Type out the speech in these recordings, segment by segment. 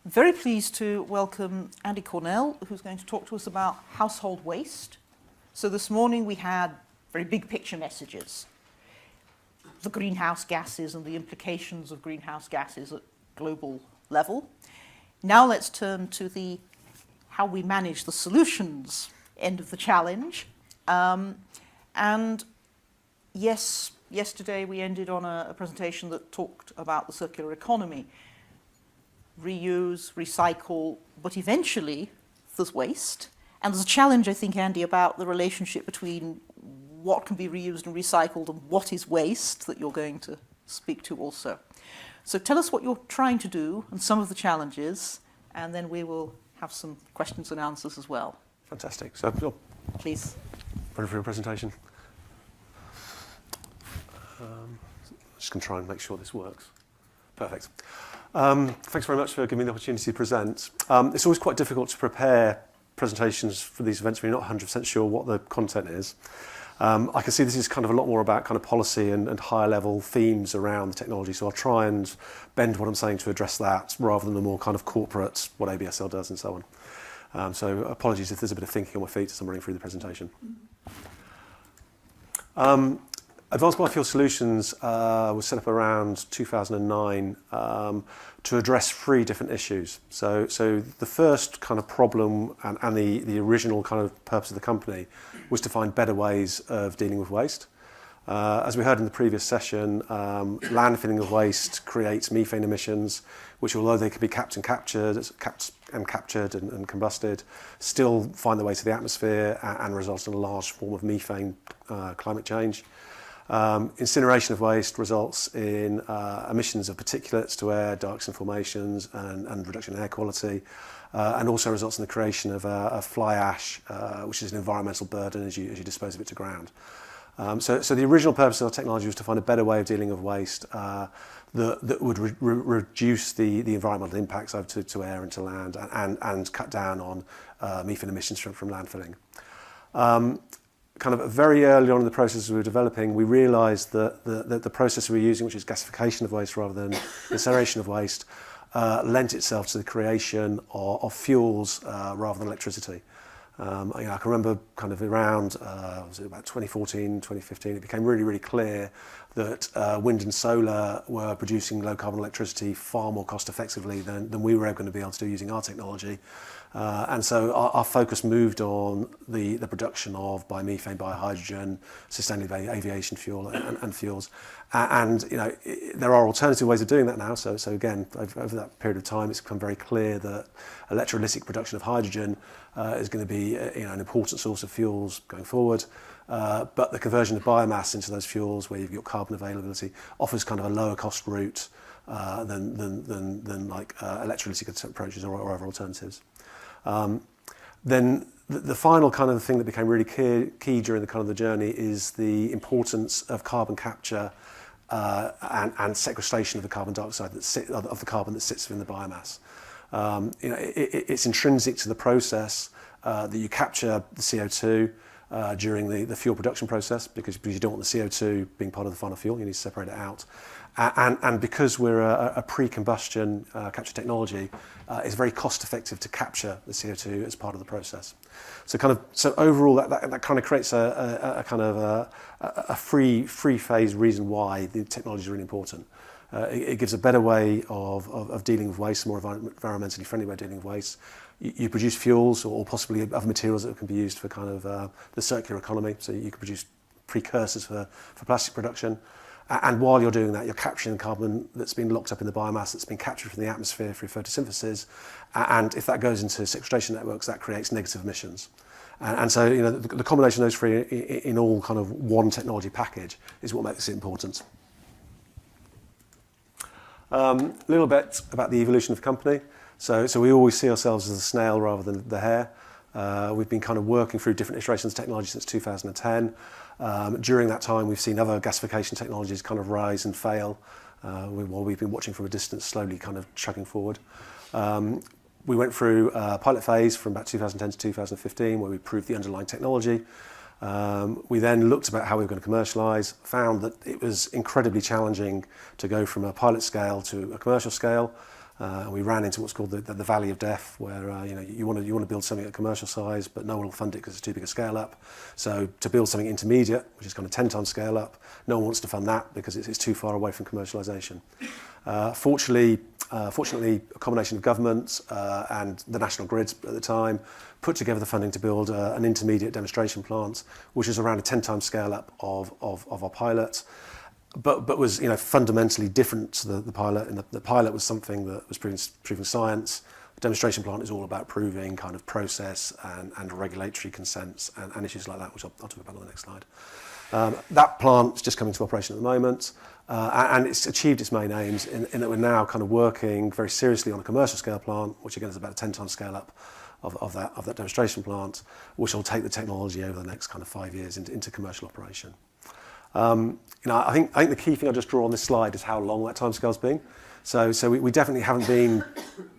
Very pleased to welcome Andy Cornell, who's going to talk to us about household waste. So this morning we had very big picture messages, the greenhouse gases and the implications of greenhouse gases at global level. Now let's turn to the how we manage the solutions end of the challenge. And yes, yesterday we ended on a presentation that talked about the circular economy. Reuse, recycle, but eventually there's waste. And there's a challenge, I think, Andy, about the relationship between what can be reused and recycled and what is waste that you're going to speak to also. So tell us what you're trying to do and some of the challenges, and then we will have some questions and answers as well. Fantastic. So, please. Ready for your presentation? Just going to try and make sure this works. Perfect. Thanks very much for giving me the opportunity to present. It's always quite difficult to prepare presentations for these events when you're not 100% sure what the content is. I can see this is kind of a lot more about kind of policy and higher level themes around the technology, so I'll try and bend what I'm saying to address that rather than the more kind of corporate, what ABSL does and so on. So apologies if there's a bit of thinking on my feet as I'm running through the presentation. Advanced Biofuel Solutions was set up around 2009 to address three different issues. So the first kind of problem and the original kind of purpose of the company was to find better ways of dealing with waste. As we heard in the previous session, landfilling of waste creates methane emissions, which although they can be captured and combusted, still find their way to the atmosphere and result in a large form of methane climate change. Incineration of waste results in emissions of particulates to air, dioxin formations, and reduction in air quality, and also results in the creation of fly ash, which is an environmental burden as you dispose of it to ground. So the original purpose of our technology was to find a better way of dealing with waste that would reduce the environmental impacts over to air and to land, and cut down on methane emissions from landfilling. Kind of very early on in the process we were developing, we realised that the process we were using, which is gasification of waste rather than incineration of waste, lent itself to the creation of fuels rather than electricity. I can remember kind of around was it about 2014, 2015, it became really, really clear that wind and solar were producing low carbon electricity far more cost effectively than we were ever going to be able to do using our technology. And so our focus moved on the production of biomethane, biohydrogen, sustainable aviation fuel and fuels. And there are alternative ways of doing that now. So again, over that period of time, it's become very clear that electrolytic production of hydrogen is going to be an important source of fuels going forward. But the conversion of biomass into those fuels, where you've got carbon availability, offers kind of a lower cost route than like electrolytic approaches or other alternatives. Then the final kind of thing that became really key during the kind of the journey is the importance of carbon capture and sequestration of the carbon dioxide of the carbon that sits within the biomass. It's intrinsic to the process that you capture the CO2 during the fuel production process, because you don't want the CO2 being part of the final fuel, you need to separate it out. And because we're a pre-combustion capture technology, it's very cost effective to capture the CO2 as part of the process. So overall, that kind of creates a kind of a free phase reason why the technology is really important. It gives a better way of dealing with waste, a more environmentally friendly way of dealing with waste. You produce fuels or possibly other materials that can be used for kind of the circular economy. So you can produce precursors for plastic production. And while you're doing that, you're capturing the carbon that's been locked up in the biomass that's been captured from the atmosphere through photosynthesis. And if that goes into sequestration networks, that creates negative emissions. And so the combination of those three in all kind of one technology package is what makes it important. A little bit about the evolution of the company. So we always see ourselves as a snail rather than the hare. We've been kind of working through different iterations of technology since 2010. During that time, we've seen other gasification technologies kind of rise and fail, while we've been watching from a distance, slowly kind of chugging forward. We went through a pilot phase from about 2010 to 2015, where we proved the underlying technology. We then looked about how we were going to commercialise, found that it was incredibly challenging to go from a pilot scale to a commercial scale. And we ran into what's called the valley of death, where you want to build something at commercial size, but no one will fund it because it's too big a scale up. So to build something intermediate, which is kind of 10 times scale up, no one wants to fund that because it's too far away from commercialisation. Fortunately, a combination of government and the national grids at the time put together the funding to build an intermediate demonstration plant, which is around a 10 times scale up of our pilot. But was fundamentally different to the pilot, and the pilot was something that was proving science. The demonstration plant is all about proving kind of process and regulatory consents and issues like that, which I'll talk about on the next slide. That plant is just coming to operation at the moment, and it's achieved its main aims in that we're now kind of working very seriously on a commercial scale plant, which again is about a 10 times scale up of that demonstration plant, which will take the technology over the next kind of 5 years into commercial operation. I think the key thing I just draw on this slide is how long that timescale's been. So we definitely haven't been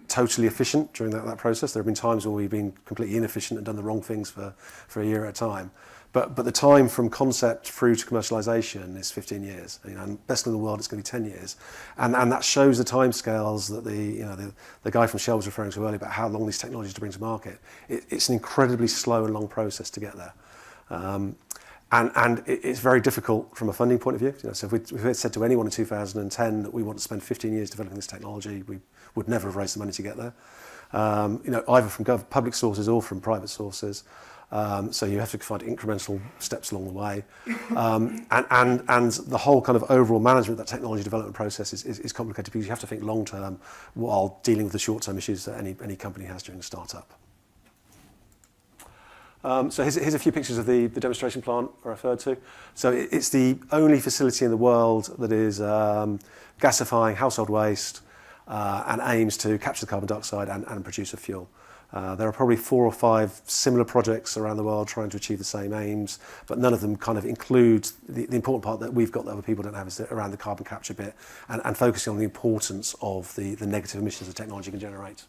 totally efficient during that process. There have been times when we've been completely inefficient and done the wrong things for a year at a time. But the time from concept through to commercialisation is 15 years. And best in the world, it's going to be 10 years. And that shows the timescales that the guy from Shell was referring to earlier about how long these technologies to bring to market. It's an incredibly slow and long process to get there. And it's very difficult from a funding point of view. So if we had said to anyone in 2010 that we want to spend 15 years developing this technology, we would never have raised the money to get there. Either from public sources or from private sources. So you have to find incremental steps along the way. And the whole kind of overall management of that technology development process is complicated because you have to think long term while dealing with the short term issues that any company has during a startup. So here's a few pictures of the demonstration plant I referred to. So it's the only facility in the world that is gasifying household waste and aims to capture the carbon dioxide and produce a fuel. There are probably 4 or 5 similar projects around the world trying to achieve the same aims, but none of them kind of include the important part that we've got that other people don't have is around the carbon capture bit and focusing on the importance of the negative emissions the technology can generate.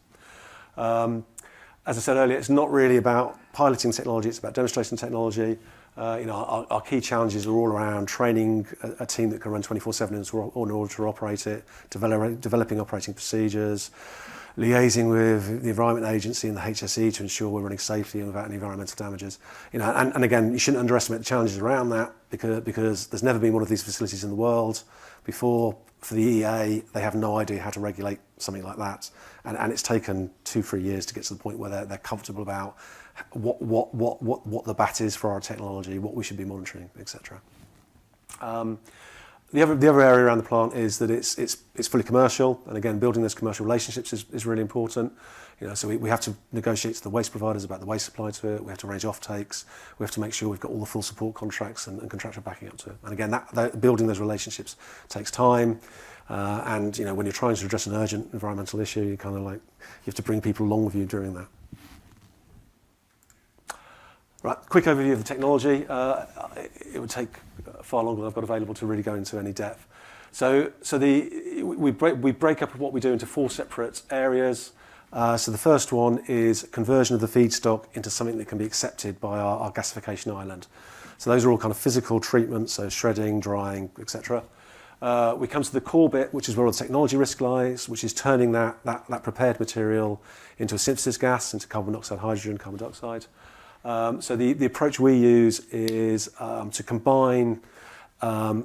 As I said earlier, it's not really about piloting technology, it's about demonstrating technology. Our key challenges are all around training a team that can run 24/7 in order to operate it, developing operating procedures, liaising with the Environment Agency and the HSE to ensure we're running safely and without any environmental damages. And again, you shouldn't underestimate the challenges around that because there's never been one of these facilities in the world before. For the EA, they have no idea how to regulate something like that, and it's taken 2-3 years to get to the point where they're comfortable about what the bat is for our technology, what we should be monitoring, etc. The other area around the plant is that it's fully commercial, and again, building those commercial relationships is really important. So we have to negotiate to the waste providers about the waste supply to it. We have to arrange off-takes. We have to make sure we've got all the full support contracts and contractual backing up to it. And again, building those relationships takes time. And when you're trying to address an urgent environmental issue, you have to bring people along with you during that. Right, quick overview of the technology. It would take far longer than I've got available to really go into any depth. So we break up what we do into 4 separate areas. So the first one is conversion of the feedstock into something that can be accepted by our gasification island. So those are all kind of physical treatments, so shredding, drying, etc. We come to the core bit, which is where all the technology risk lies, which is turning that prepared material into a synthesis gas, into carbon monoxide, hydrogen, carbon dioxide. So the approach we use is to combine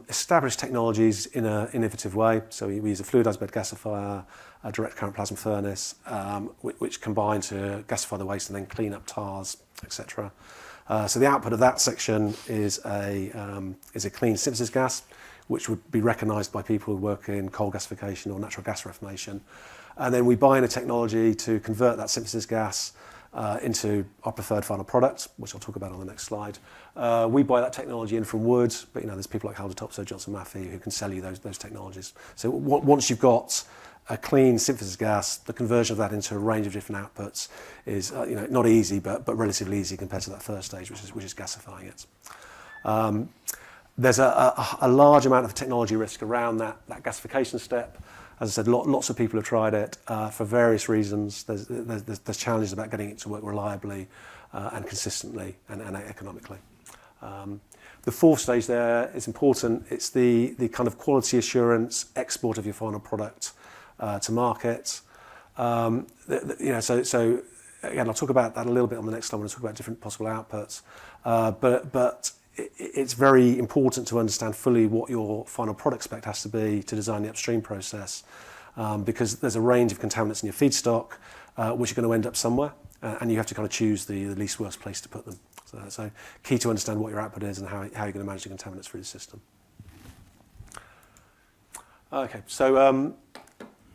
established technologies in an innovative way. So we use a fluidized bed gasifier, a direct current plasma furnace, which combine to gasify the waste and then clean up tars, etc. So the output of that section is a clean synthesis gas, which would be recognised by people who work in coal gasification or natural gas reformation. And then we buy in a technology to convert that synthesis gas into our preferred final product, which I'll talk about on the next slide. We buy that technology in from wood, but there's people like Halder Topsoe, Johnson Matthey who can sell you those technologies. So once you've got a clean synthesis gas, the conversion of that into a range of different outputs is not easy, but relatively easy compared to that first stage, which is gasifying it. There's a large amount of technology risk around that gasification step. As I said, lots of people have tried it for various reasons. There's challenges about getting it to work reliably and consistently and economically. The 4th stage there is important. It's the kind of quality assurance export of your final product to market. So again, I'll talk about that a little bit on the next slide when I talk about different possible outputs. But it's very important to understand fully what your final product spec has to be to design the upstream process, because there's a range of contaminants in your feedstock, which are going to end up somewhere, and you have to kind of choose the least worst place to put them. So key to understand what your output is and how you're going to manage the contaminants through the system. Okay, so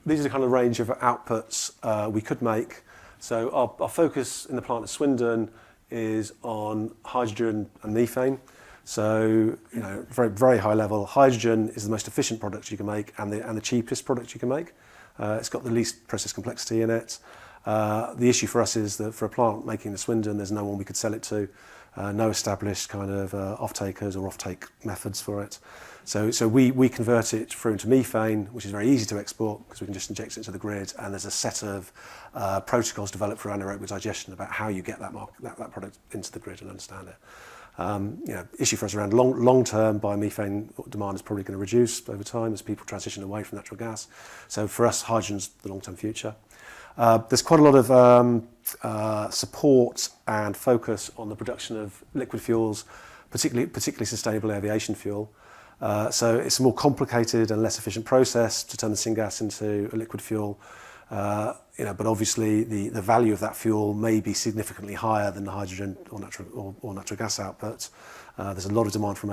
these are the kind of range of outputs we could make. So our focus in the plant at Swindon is on hydrogen and methane. So, very, very high level. Hydrogen is the most efficient product you can make and the cheapest product you can make. It's got the least process complexity in it. The issue for us is that for a plant making the Swindon, there's no one we could sell it to. No established kind of off-takers or off-take methods for it. So we convert it through into methane, which is very easy to export because we can just inject it into the grid, and there's a set of protocols developed for anaerobic digestion about how you get that product into the grid and understand it. Issue for us around long-term biomethane demand is probably going to reduce over time as people transition away from natural gas. So for us, hydrogen's the long-term future. There's quite a lot of support and focus on the production of liquid fuels, particularly sustainable aviation fuel. So it's a more complicated and less efficient process to turn the syngas into a liquid fuel. But obviously the value of that fuel may be significantly higher than the hydrogen or natural gas output. There's a lot of demand from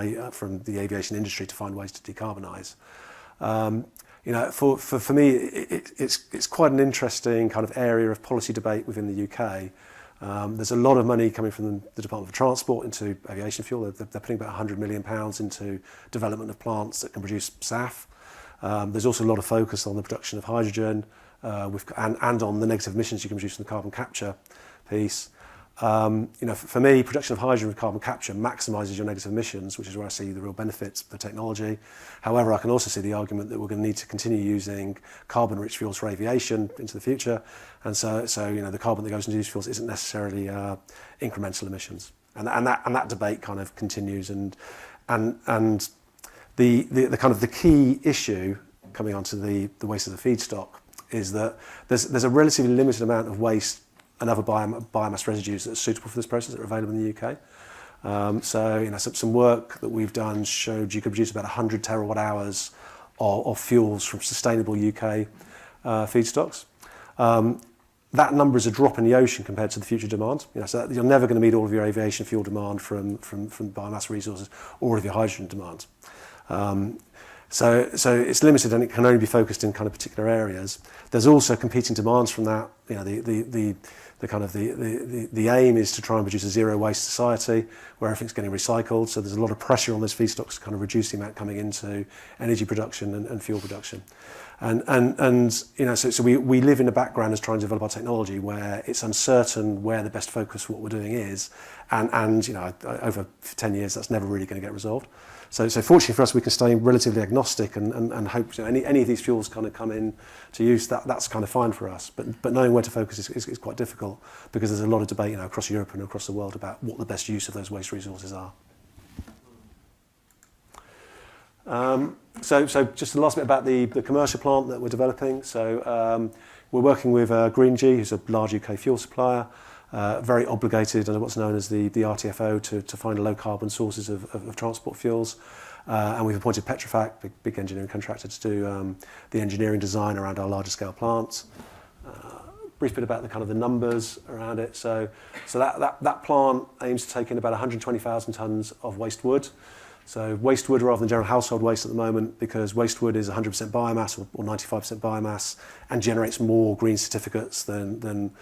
the aviation industry to find ways to decarbonise. For me, it's quite an interesting kind of area of policy debate within the UK. There's a lot of money coming from the Department for Transport into aviation fuel. They're putting about £100 million into development of plants that can produce SAF. There's also a lot of focus on the production of hydrogen and on the negative emissions you can produce from the carbon capture piece. For me, production of hydrogen with carbon capture maximises your negative emissions, which is where I see the real benefits of the technology. However, I can also see the argument that we're going to need to continue using carbon-rich fuels for aviation into the future, and so the carbon that goes into these fuels isn't necessarily incremental emissions, and that debate kind of continues, and the kind of the key issue coming onto the waste of the feedstock is that there's a relatively limited amount of waste and other biomass residues that are suitable for this process that are available in the UK. Some work that we've done showed you could produce about 100 terawatt hours of fuels from sustainable UK feedstocks. That number is a drop in the ocean compared to the future demand. So you're never going to meet all of your aviation fuel demand from biomass resources or all of your hydrogen demand. So it's limited and it can only be focused in kind of particular areas. There's also competing demands from that. The aim is to try and produce a zero waste society where everything's getting recycled. So there's a lot of pressure on those feedstocks to kind of reduce the amount coming into energy production and fuel production. So we live in the background as trying to develop our technology where it's uncertain where the best focus for what we're doing is, and over 10 years that's never really going to get resolved. So fortunately for us, we can stay relatively agnostic and hope any of these fuels kind of come in to use. That's kind of fine for us. But knowing where to focus is quite difficult because there's a lot of debate across Europe and across the world about what the best use of those waste resources are. So just the last bit about the commercial plant that we're developing. So we're working with Green-G, who's a large UK fuel supplier. Very obligated under what's known as the RTFO to find low carbon sources of transport fuels, and we've appointed Petrofac, big engineering contractor, to do the engineering design around our larger scale plants. Brief bit about the kind of the numbers around it. So that plant aims to take in about 120,000 tonnes of waste wood. So waste wood rather than general household waste at the moment, because waste wood is 100% biomass or 95% biomass and generates more green certificates than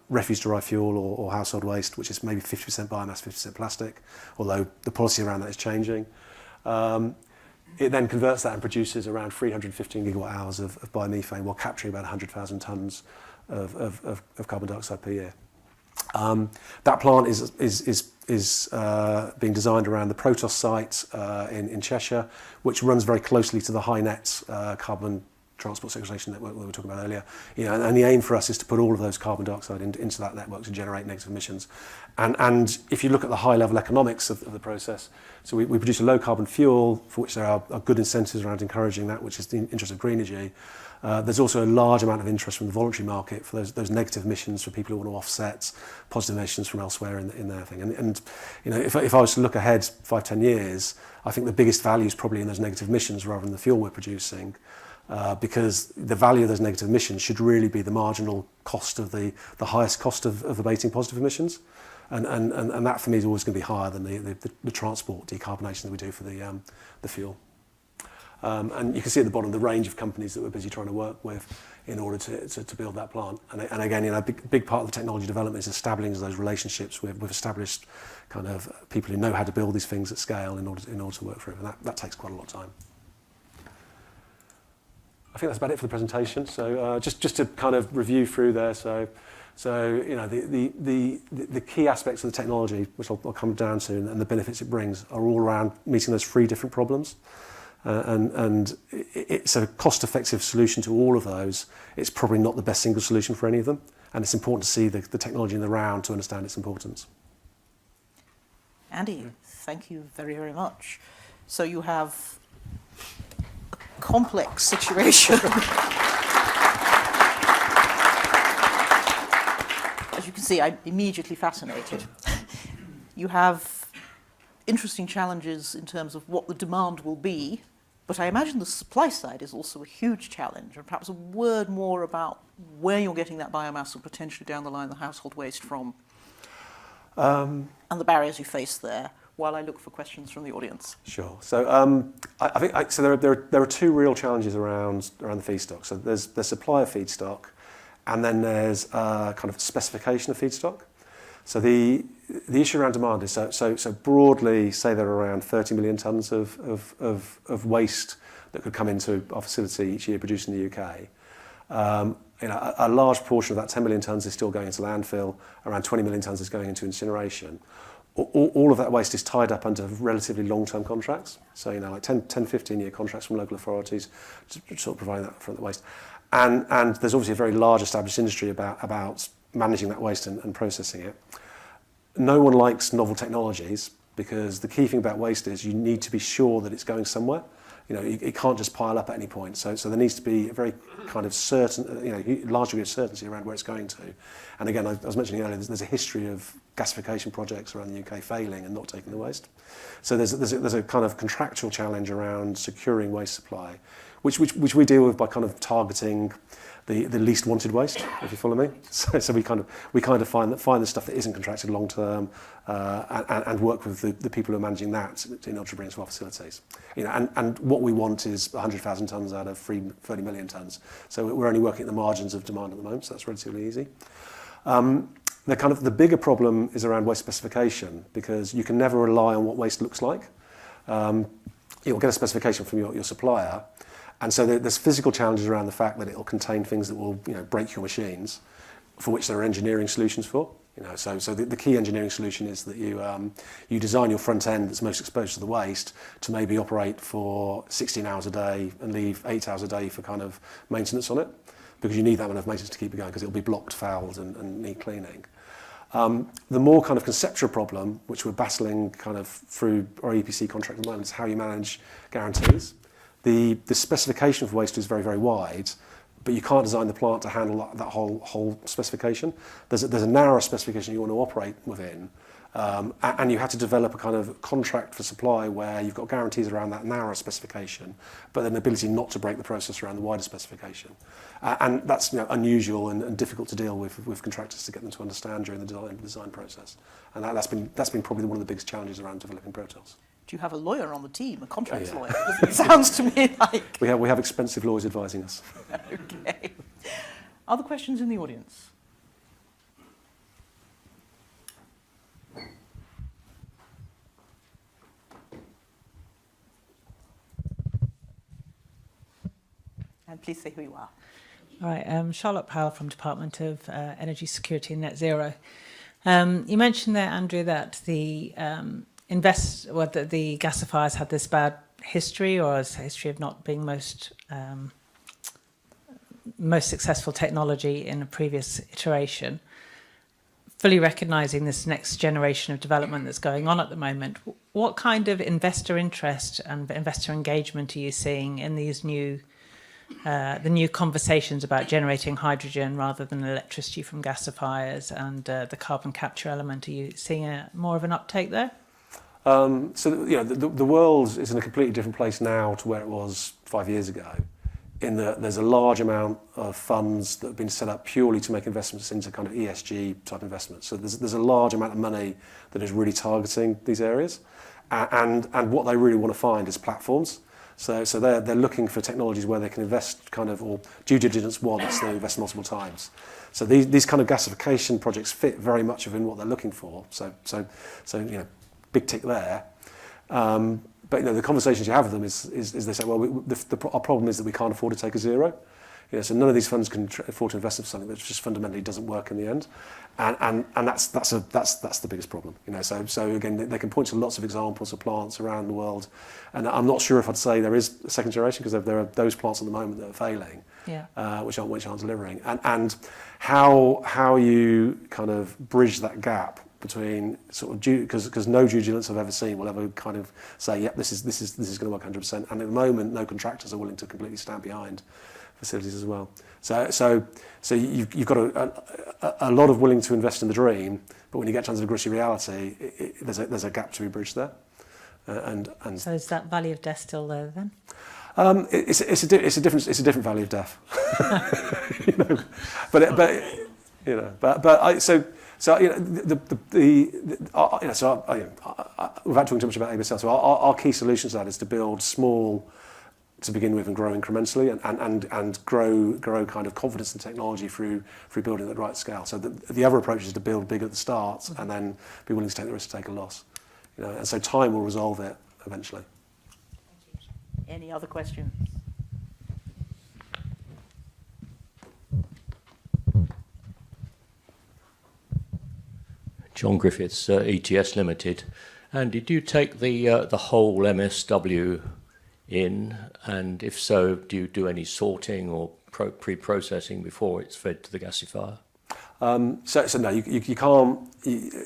refuse-derived fuel or household waste, which is maybe 50% biomass, 50% plastic, although the policy around that is changing. It then converts that and produces around 315 gigawatt hours of biomethane while capturing about 100,000 tonnes of carbon dioxide per year. That plant is being designed around the Protos site in Cheshire, which runs very closely to the HyNet carbon transport sequestration network that we were talking about earlier. And the aim for us is to put all of those carbon dioxide into that network to generate negative emissions. And if you look at the high level economics of the process, so we produce a low carbon fuel for which there are good incentives around encouraging that, which is the interest of green energy. There's also a large amount of interest from the voluntary market for those negative emissions for people who want to offset positive emissions from elsewhere in their thing. And if I was to look ahead 5-10 years, I think the biggest value is probably in those negative emissions rather than the fuel we're producing, because the value of those negative emissions should really be the marginal cost of the highest cost of abating positive emissions. And that for me is always going to be higher than the transport decarbonisation that we do for the fuel. And you can see at the bottom the range of companies that we're busy trying to work with in order to build that plant. And again, a big part of the technology development is establishing those relationships with established kind of people who know how to build these things at scale in order to work through. And that takes quite a lot of time. I think that's about it for the presentation. So just to kind of review through there. So the key aspects of the technology, which I'll come down to, and the benefits it brings, are all around meeting those 3 different problems. And it's a cost-effective solution to all of those. It's probably not the best single solution for any of them, and it's important to see the technology in the round to understand its importance. Andy, thank you very, very much. So you have a complex situation. As you can see, I'm immediately fascinated. You have interesting challenges in terms of what the demand will be, but I imagine the supply side is also a huge challenge, and perhaps a word more about where you're getting that biomass and potentially down the line the household waste from, and the barriers you face there, while I look for questions from the audience. Sure. So I think there are 2 real challenges around the feedstock. So there's the supply of feedstock, and then there's kind of specification of feedstock. So the issue around demand is so broadly, say there are around 30 million tonnes of waste that could come into our facility each year produced in the UK. A large portion of that 10 million tonnes is still going into landfill. Around 20 million tonnes is going into incineration. All of that waste is tied up under relatively long-term contracts. So like 10-15-year contracts from local authorities to sort of providing that for the waste. And there's obviously a very large established industry about managing that waste and processing it. No one likes novel technologies because the key thing about waste is you need to be sure that it's going somewhere. It can't just pile up at any point. So there needs to be a very kind of certain, large degree of certainty around where it's going to. And again, I was mentioning earlier, there's a history of gasification projects around the UK failing and not taking the waste. So there's a kind of contractual challenge around securing waste supply, which we deal with by kind of targeting the least wanted waste, if you follow me. So we kind of find the stuff that isn't contracted long term, and work with the people who are managing that in order to bring it to our facilities. And what we want is 100,000 tonnes out of 30 million tonnes. So we're only working at the margins of demand at the moment, so that's relatively easy. The bigger problem is around waste specification, because you can never rely on what waste looks like. You'll get a specification from your supplier. And so there's physical challenges around the fact that it will contain things that will break your machines, for which there are engineering solutions for. So the key engineering solution is that you design your front end that's most exposed to the waste to maybe operate for 16 hours a day and leave 8 hours a day for kind of maintenance on it, because you need that amount of maintenance to keep it going, because it'll be blocked, fouled and need cleaning. The more kind of conceptual problem, which we're battling kind of through our EPC contract at the moment, is how you manage guarantees. The specification for waste is very, very wide, but you can't design the plant to handle that whole specification. There's a narrow specification you want to operate within, and you have to develop a kind of contract for supply where you've got guarantees around that narrow specification, but then the ability not to break the process around the wider specification. And that's unusual and difficult to deal with contractors to get them to understand during the design process. And that's been probably one of the biggest challenges around developing Protos. Do you have a lawyer on the team, a contracts lawyer? It sounds to me like... We have expensive lawyers advising us. Okay. Other questions in the audience? And please say who you are. All right, Charlotte Powell from Department of Energy Security and Net Zero. You mentioned there, Andrew, that the the gasifiers had this bad history, or a history of not being most most successful technology in a previous iteration. Fully recognising this next generation of development that's going on at the moment, what kind of investor interest and investor engagement are you seeing in these new the new conversations about generating hydrogen rather than electricity from gasifiers and the carbon capture element? Are you seeing more of an uptake there? So the world is in a completely different place now to where it was 5 years ago, in that there's a large amount of funds that have been set up purely to make investments into kind of ESG type investments. So there's a large amount of money that is really targeting these areas, and what they really want to find is platforms. So they're looking for technologies where they can invest kind of, or due diligence once, they invest multiple times. So these kind of gasification projects fit very much within what they're looking for. So big tick there. But the conversations you have with them is they say, well, our problem is that we can't afford to take a zero. So none of these funds can afford to invest in something that just fundamentally doesn't work in the end, and that's the biggest problem. So again, they can point to lots of examples of plants around the world, and I'm not sure if I'd say there is a second generation, because there are those plants at the moment that are failing, which aren't delivering, and how you kind of bridge that gap between sort of because no due diligence I've ever seen will ever kind of say, yep, this is going to work 100%, and at the moment no contractors are willing to completely stand behind facilities as well. So you've got a lot of willing to invest in the dream, but when you get down to the gritty reality, there's a gap to be bridged there. And so is that valley of death still there then? It's a different valley of death. Without talking too much about ABSL, so our key solution to that is to build small to begin with and grow incrementally, and grow kind of confidence in technology through building at the right scale. So the other approach is to build big at the start and then be willing to take the risk to take a loss. And so time will resolve it eventually. Any other questions? John Griffiths, ETS Limited. And did you take the whole MSW in, and if so, do you do any sorting or pre-processing before it's fed to the gasifier? So no, you can't.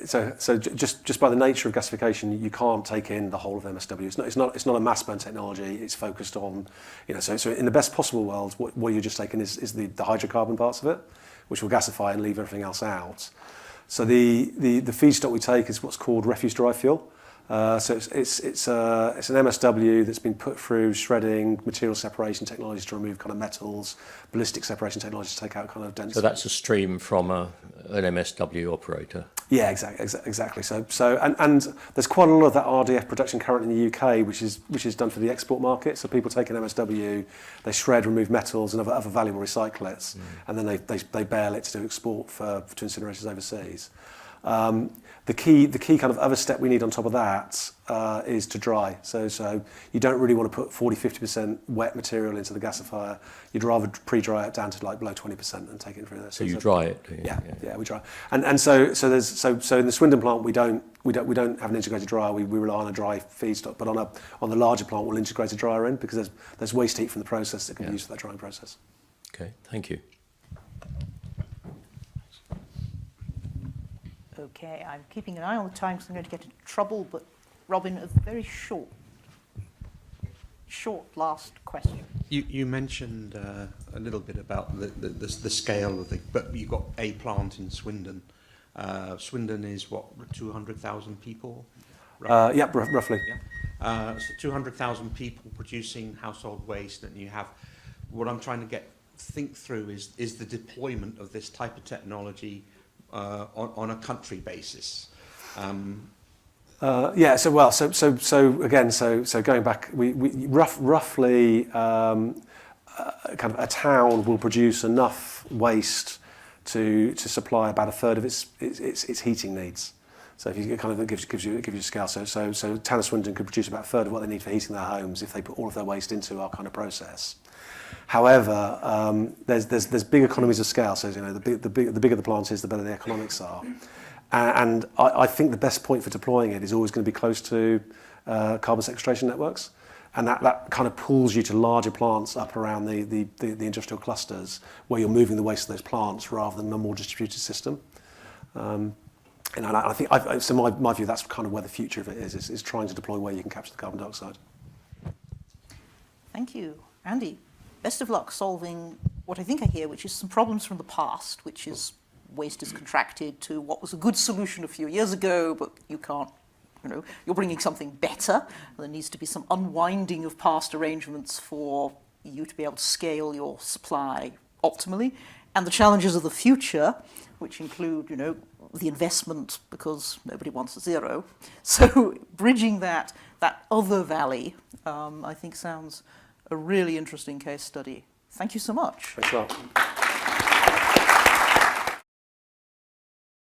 So just by the nature of gasification, you can't take in the whole of MSW. It's not a mass burn technology. It's focused on, So in the best possible world, what you're just taking is the hydrocarbon parts of it, which will gasify and leave everything else out. So the feedstock we take is what's called refuse-derived fuel. So it's an MSW that's been put through shredding, material separation technologies to remove kind of metals, ballistic separation technologies to take out kind of dense. So that's a stream from an MSW operator. Yeah, exactly. So and there's quite a lot of that RDF production currently in the UK, which is done for the export market. So people take an MSW, they shred, remove metals and other valuable recyclates, and then they bale it to do export to incinerators overseas. The key kind of other step we need on top of that is to dry. So you don't really want to put 40-50% wet material into the gasifier. You'd rather pre-dry it down to like below 20% and take it through there. So you dry it, do you? Yeah, we dry. And so in the Swindon plant we don't have an integrated dryer. We rely on a dry feedstock. But on the larger plant we'll integrate a dryer in, because there's waste heat from the process that can be used for that drying process. Okay, thank you. Okay, I'm keeping an eye on the time because I'm going to get into trouble, but Robin, a very short last question. You mentioned a little bit about the scale of but you've got a plant in Swindon. Swindon is what, 200,000 people? Roughly. Yeah. So 200,000 people producing household waste, and you have, what I'm trying to think through is the deployment of this type of technology on a country basis. So going back, we roughly kind of a town will produce enough waste to supply about a third of its heating needs. So if you kind of gives you a scale. So town of Swindon could produce about a third of what they need for heating their homes if they put all of their waste into our kind of process. However, there's big economies of scale. So the bigger the plant is, the better the economics are. And I think the best point for deploying it is always going to be close to carbon sequestration networks. And that kind of pulls you to larger plants up around the industrial clusters where you're moving the waste to those plants rather than a more distributed system. And I think, so my view, that's kind of where the future of it is trying to deploy where you can capture the carbon dioxide. Thank you. Andy, best of luck solving what I think I hear, which is some problems from the past, which is waste is contracted to what was a good solution a few years ago, but you can't, you're bringing something better. There needs to be some unwinding of past arrangements for you to be able to scale your supply optimally. And the challenges of the future, which include, the investment, because nobody wants zero. So bridging that other valley, I think sounds a really interesting case study. Thank you so much. Thanks a lot.